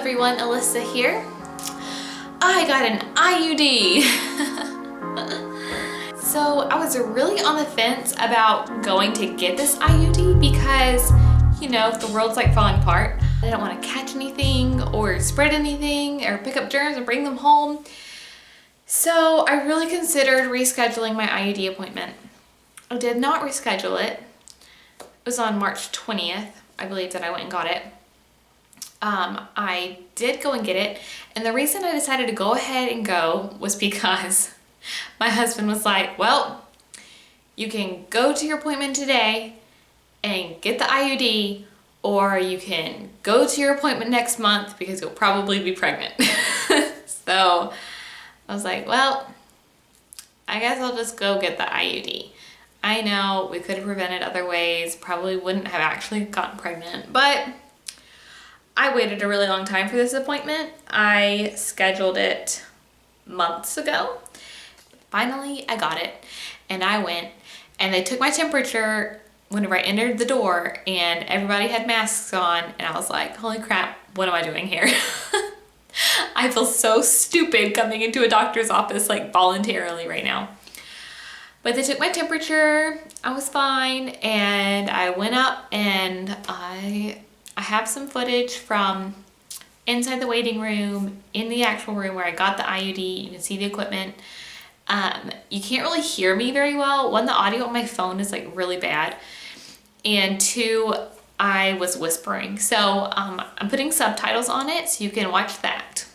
everyone, Alyssa here. I got an IUD. So I was really on the fence about going to get this IUD because, you know, the world's like falling apart. I didn't want to catch anything or spread anything or pick up germs and bring them home. So I really considered rescheduling my IUD appointment. I did not reschedule it. It was on March 20th, I believe, that I went and got it. I did go and get it, and the reason I decided to go ahead and go was because my husband was like, well, you can go to your appointment today and get the IUD, or you can go to your appointment next month because you'll probably be pregnant. So I was like, well, I guess I'll just go get the IUD. I know we could have prevented other ways, probably wouldn't have actually gotten pregnant, but I waited a really long time for this appointment. I scheduled it months ago. Finally, I got it, and I went, and they took my temperature whenever I entered the door, and everybody had masks on, and I was like, holy crap, what am I doing here? I feel so stupid coming into a doctor's office like voluntarily right now. But they took my temperature, I was fine, and I went up and I have some footage from inside the waiting room, in the actual room where I got the IUD. You can see the equipment. You can't really hear me very well. One, the audio on my phone is like really bad. And two, I was whispering. So I'm putting subtitles on it so you can watch that.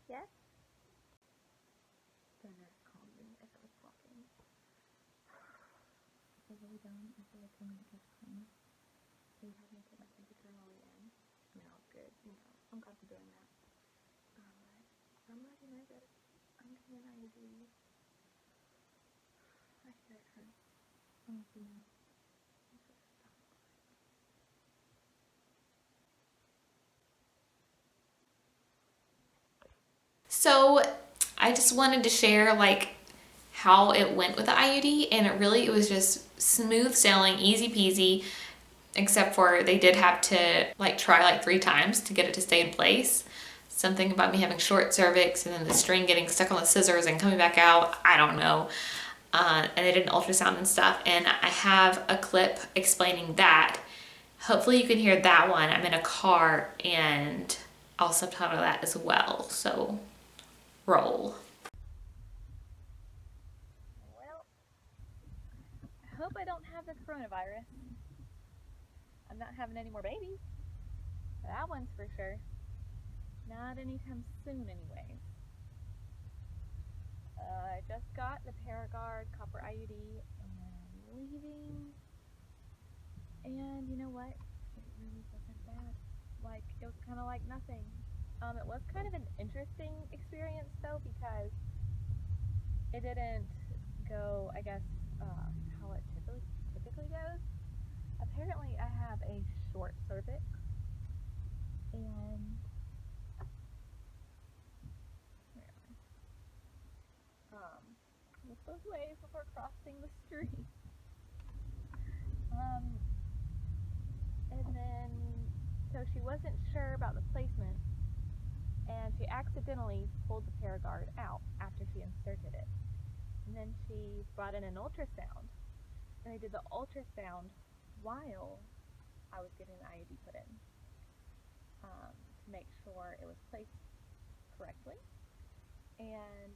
Yes? The nurse called me as I was walking. I really don't. I feel like I'm gonna catch a plane. They had me take my temperature on the way in. I mean, I was good. You know, I'm glad for doing that. I'm really nervous. I'm getting an IUD. I hear it hurts. Honestly, no. So I just wanted to share like how it went with the IUD, and it was just smooth sailing, easy peasy, except for they did have to like try like 3 times to get it to stay in place. Something about me having short cervix and then the string getting stuck on the scissors and coming back out, I don't know. And they did an ultrasound and stuff, and I have a clip explaining that. Hopefully you can hear that one. I'm in a car and I'll subtitle that as well, so roll. Well, I hope I don't have this coronavirus. I'm not having any more babies. That one's for sure. Not anytime soon anyways. I just got the Paragard copper IUD and I'm leaving. And you know what? It really wasn't bad. Like, it was kind of like nothing. It was kind of an interesting experience though, because it didn't go, I guess, how it typically goes. Apparently I have a short cervix, and look both ways before crossing the street. And then, so she wasn't sure about the placement, and she accidentally pulled the Paragard out after she inserted it. And then she brought in an ultrasound, and they did the ultrasound while I was getting the IUD put in, to make sure it was placed correctly. And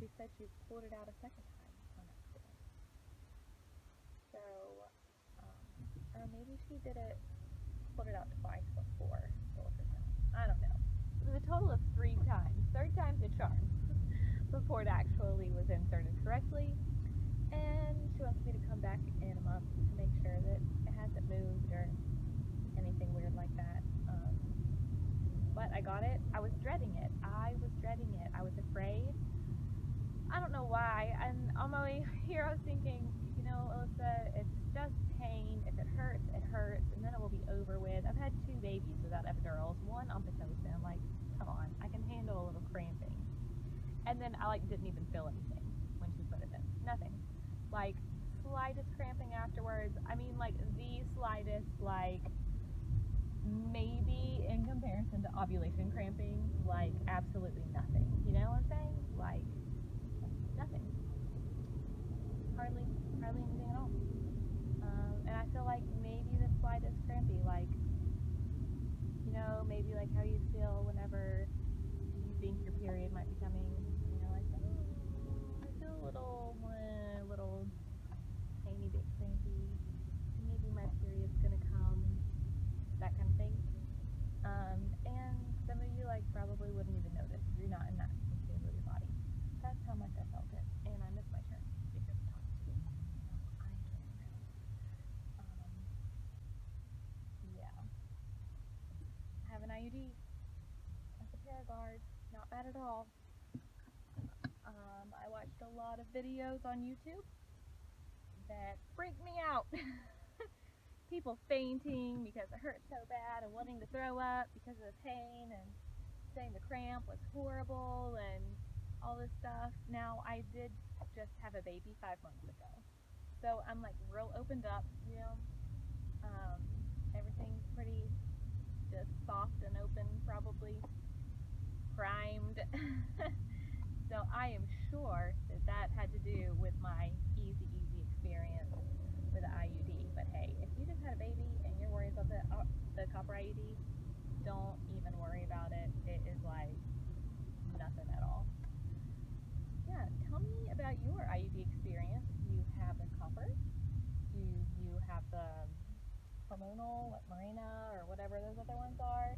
she said she pulled it out a second time on accident. So, or maybe she pulled it out twice before the ultrasound. I don't know. It was a total of 3 times. 3rd time's a charm before it actually was inserted correctly. And she wants me to come back in a month to make sure that it hasn't moved or anything weird like that. But I got it. I was dreading it. I was afraid. I don't know why. And on my way here I was thinking, you know, Alyssa, it's just pain. If it hurts, it hurts, and then it will be over with. I've had 2 babies without epidurals, 1 on Pitocin. Like, come on, I can handle like didn't even feel anything when she put it in. Nothing. Like slightest cramping afterwards. I mean, like the slightest, like maybe in comparison to ovulation cramping, like absolutely nothing. You know what I'm saying? Like nothing. Hardly anything at all. And I feel like maybe the slightest crampy, like, you know, maybe like how you feel whenever you think your period might be coming. You know, like, oh, I feel a little tiny bit crampy. Maybe my period's gonna come. That kind of thing. And some of you like probably wouldn't even notice if you're not in that stage of your body. That's how much I felt it, and I missed my turn because I'm talking to you. So I turn around. Yeah. I have an IUD. That's a Paragard. Not bad at all. I watched a lot of videos on YouTube that freaked me out. People fainting because it hurt so bad and wanting to throw up because of the pain and saying the cramp was horrible and all this stuff. Now, I did just have a baby 5 months ago, so I'm like real opened up, you know. Everything's pretty just soft and open, probably primed. So I am sure that had to do with my easy experience with the IUD. But hey, if you just had a baby and you're worried about the copper IUD, don't even worry about it. It is like nothing at all. Yeah, tell me about your IUD experience. Do you have the copper? Do you have the hormonal, like Mirena or whatever those other ones are?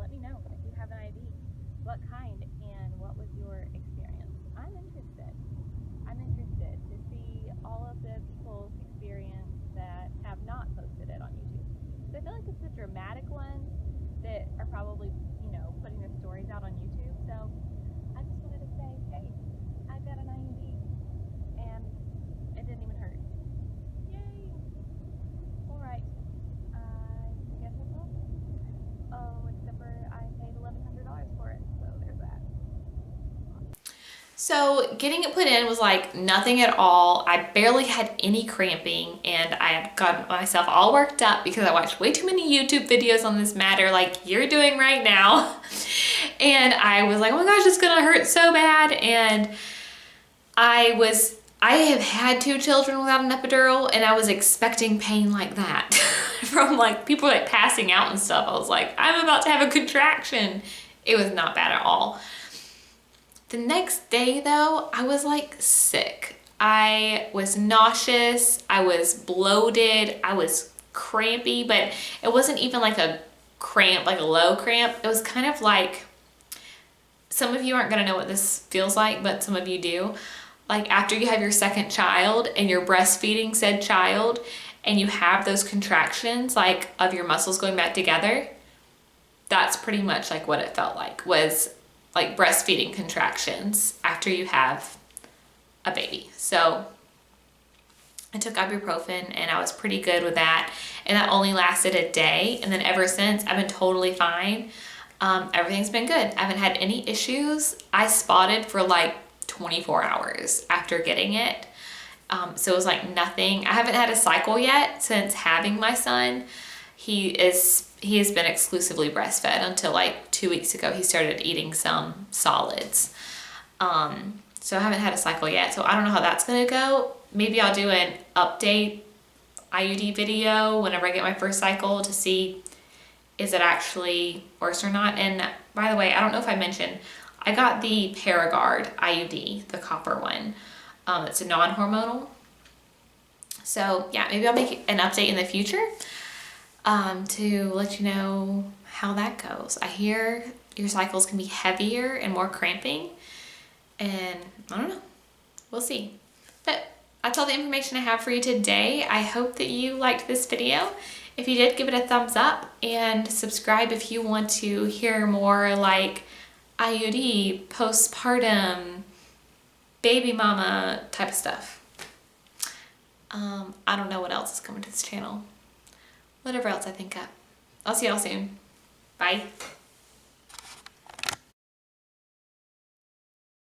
Let me know if you have an IUD. What kind and what was your experience? I'm interested to see all of the people's experience that have not posted it on YouTube. So I feel like it's the dramatic ones that are probably, you know, putting their stories out on YouTube. So I just wanted to say, hey, I got an IUD and it didn't even hurt. Yay! Alright, I guess that's all. Oh, except for I paid $1,100 for it, so there's that. So getting it put in was like nothing at all. I barely had any cramping, and I had gotten myself all worked up because I watched way too many YouTube videos on this matter like you're doing right now. And I was like, oh my gosh, it's gonna hurt so bad. And I have had 2 children without an epidural, and I was expecting pain like that from like people like passing out and stuff. I was like, I'm about to have a contraction. It was not bad at all. The next day though, I was like sick. I was nauseous, I was bloated, I was crampy, but it wasn't even like a cramp, like a low cramp. It was kind of like, some of you aren't gonna know what this feels like, but some of you do. Like after you have your second child and you're breastfeeding said child and you have those contractions like of your muscles going back together, that's pretty much like what it felt like, was like breastfeeding contractions after you have a baby. So I took ibuprofen and I was pretty good with that. And that only lasted a day. And then ever since, I've been totally fine. Everything's been good. I haven't had any issues. I spotted for like 24 hours after getting it. So it was like nothing. I haven't had a cycle yet since having my son. He has been exclusively breastfed until like 2 weeks ago. He started eating some solids. So I haven't had a cycle yet. So I don't know how that's gonna go. Maybe I'll do an update IUD video whenever I get my first cycle to see is it actually worse or not. And by the way, I don't know if I mentioned, I got the Paragard IUD, the copper one. It's a non-hormonal. So yeah, maybe I'll make an update in the future to let you know how that goes. I hear your cycles can be heavier and more cramping, and I don't know, we'll see. But that's all the information I have for you today. I hope that you liked this video. If you did, give it a thumbs up and subscribe if you want to hear more like IUD, postpartum, baby mama type of stuff. I don't know what else is coming to this channel. Whatever else I think of. I'll see y'all soon. Bye.